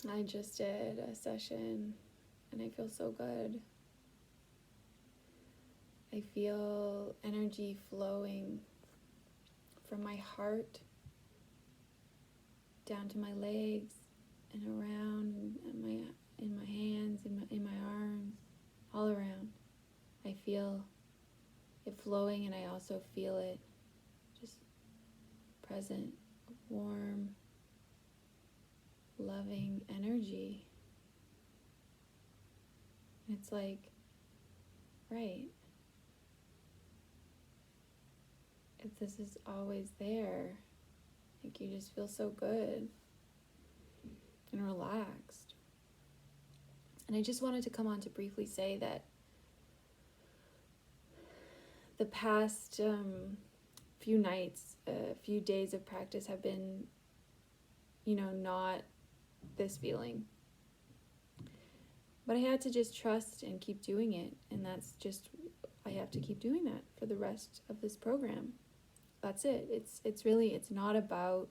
I just did a session and I feel so good. I feel energy flowing from my heart down to my legs and around and in my hands, in my arms, all around. I feel it flowing, and I also feel it just present, warm, loving energy. And it's like, right, if this is always there, like you just feel so good and relaxed. And I just wanted to come on to briefly say that the past few nights, few days of practice have been, not this feeling. But I had to just trust and keep doing it. And that's just, I have to keep doing that for the rest of this program. That's it. It's not about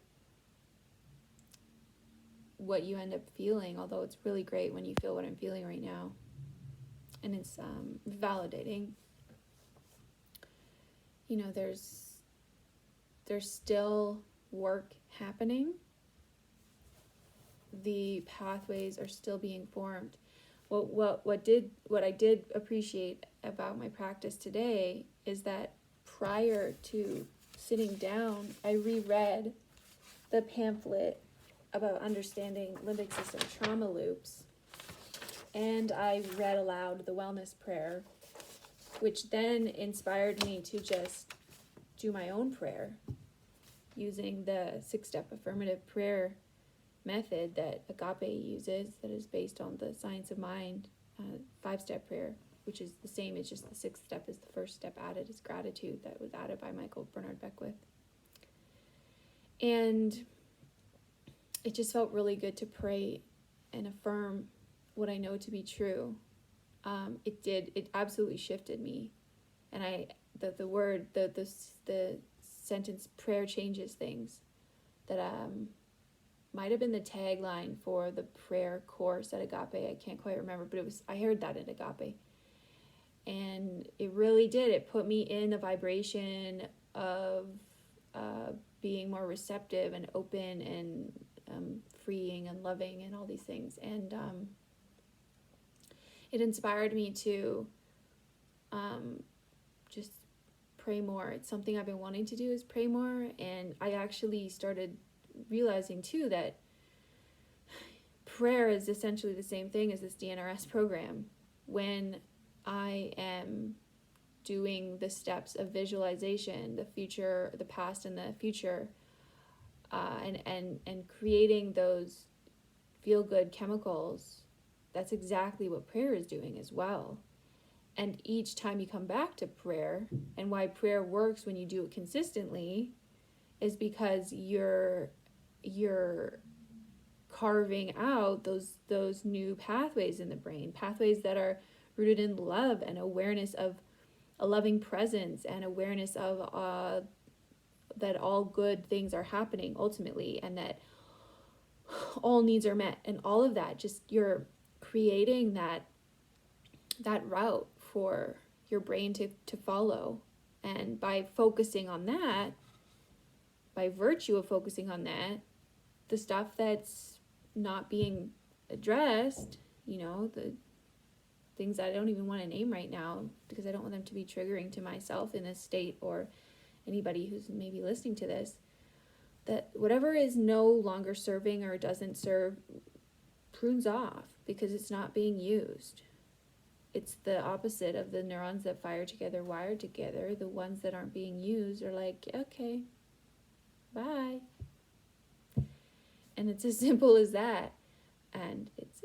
what you end up feeling, although it's really great when you feel what I'm feeling right now. And it's validating. There's still work happening. The pathways are still being formed. What I did appreciate about my practice today is that prior to sitting down, I reread the pamphlet about understanding limbic system trauma loops, and I read aloud the wellness prayer, which then inspired me to just do my own prayer using the 6-step affirmative prayer method that Agape uses, that is based on the science of mind 5-step prayer, which is the same. It's just the 6th step is the first step added, is gratitude, that was added by Michael Bernard Beckwith. And it just felt really good to pray and affirm what I know to be true. It absolutely shifted me. And the sentence prayer changes things, that might have been the tagline for the prayer course at Agape. I can't quite remember, but I heard that at Agape. And it really did. It put me in a vibration of being more receptive and open and freeing and loving and all these things. And it inspired me to just pray more. It's something I've been wanting to do, is pray more. And I actually started realizing too that prayer is essentially the same thing as this DNRS program. When I am doing the steps of visualization, the future, the past, and the future, and creating those feel-good chemicals, that's exactly what prayer is doing as well. And each time you come back to prayer, and why prayer works when you do it consistently, is because you're carving out those new pathways in the brain, pathways that are rooted in love and awareness of a loving presence, and awareness of that all good things are happening ultimately, and that all needs are met, and all of that. Just you're creating that route for your brain to follow. And by focusing on that, by virtue of focusing on that, the stuff that's not being addressed, the things that I don't even want to name right now, because I don't want them to be triggering to myself in this state, or anybody who's maybe listening to this, that whatever is no longer serving or doesn't serve prunes off, because it's not being used. It's the opposite of the neurons that fire together, wire together. The ones that aren't being used are like, okay, bye. And it's as simple as that. And it's,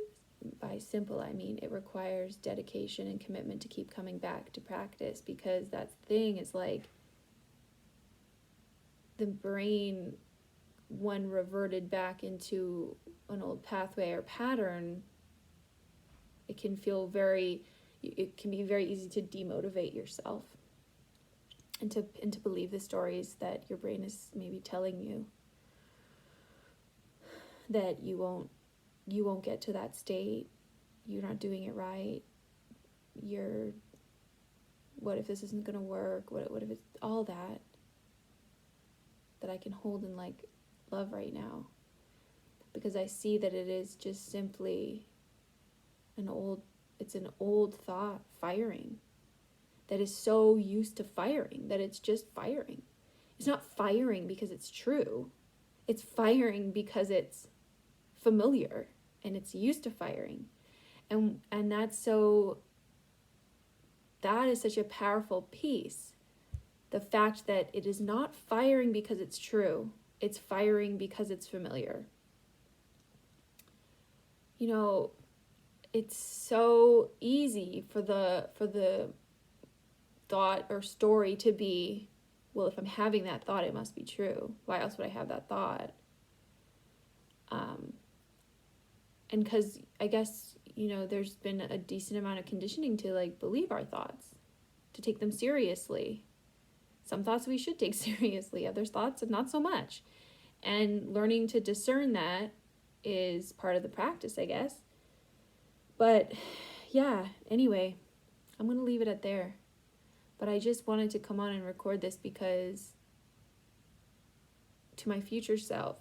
by simple, I mean it requires dedication and commitment to keep coming back to practice, because that thing is like the brain, when reverted back into an old pathway or pattern, it can be very easy to demotivate yourself and to believe the stories that your brain is maybe telling you, that you won't you won't get to that state, you're not doing it right, what if this isn't going to work, what if it's all that I can hold in like love right now, because I see that it is just simply an old thought firing that is so used to firing that it's just firing. It's not firing because it's true. It's firing because it's familiar and it's used to firing. And that is such a powerful piece. The fact that it is not firing because it's true. It's firing because it's familiar. You know, it's so easy for the thought or story to be, well, if I'm having that thought, it must be true. Why else would I have that thought? And because I guess, there's been a decent amount of conditioning to like believe our thoughts, to take them seriously. Some thoughts we should take seriously, other thoughts not so much. And learning to discern that is part of the practice, I guess. But yeah, anyway, I'm going to leave it at there. But I just wanted to come on and record this because to my future self,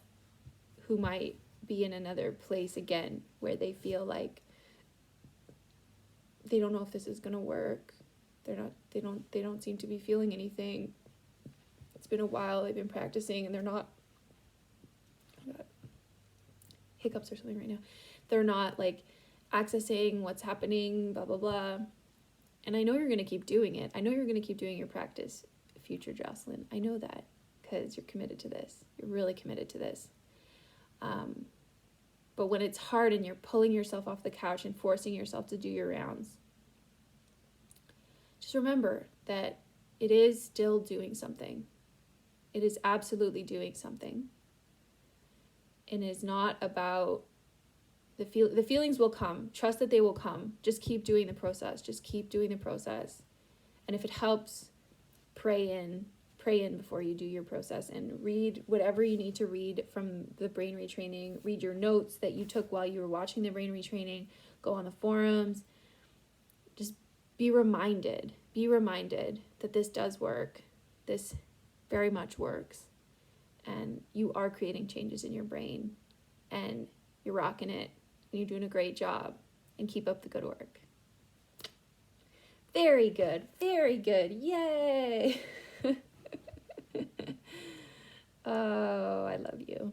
who might be in another place again where they feel like they don't know if this is going to work. They don't seem to be feeling anything. It's been a while they've been practicing and they're not, I got hiccups or something right now. They're not like accessing what's happening, blah, blah, blah. And I know you're going to keep doing it. I know you're going to keep doing your practice, future Jocelyn. I know that because you're committed to this. You're really committed to this. But when it's hard and you're pulling yourself off the couch and forcing yourself to do your rounds, just remember that it is still doing something. It is absolutely doing something. And it is not about the feelings will come. Trust that they will come. Just keep doing the process. Just keep doing the process. And if it helps, pray in before you do your process and read whatever you need to read from the brain retraining. Read your notes that you took while you were watching the brain retraining. Go on the forums. Just be reminded that this does work. This very much works. And you are creating changes in your brain. And you're rocking it. And you're doing a great job. And keep up the good work. Very good. Very good. Yay! Oh, I love you.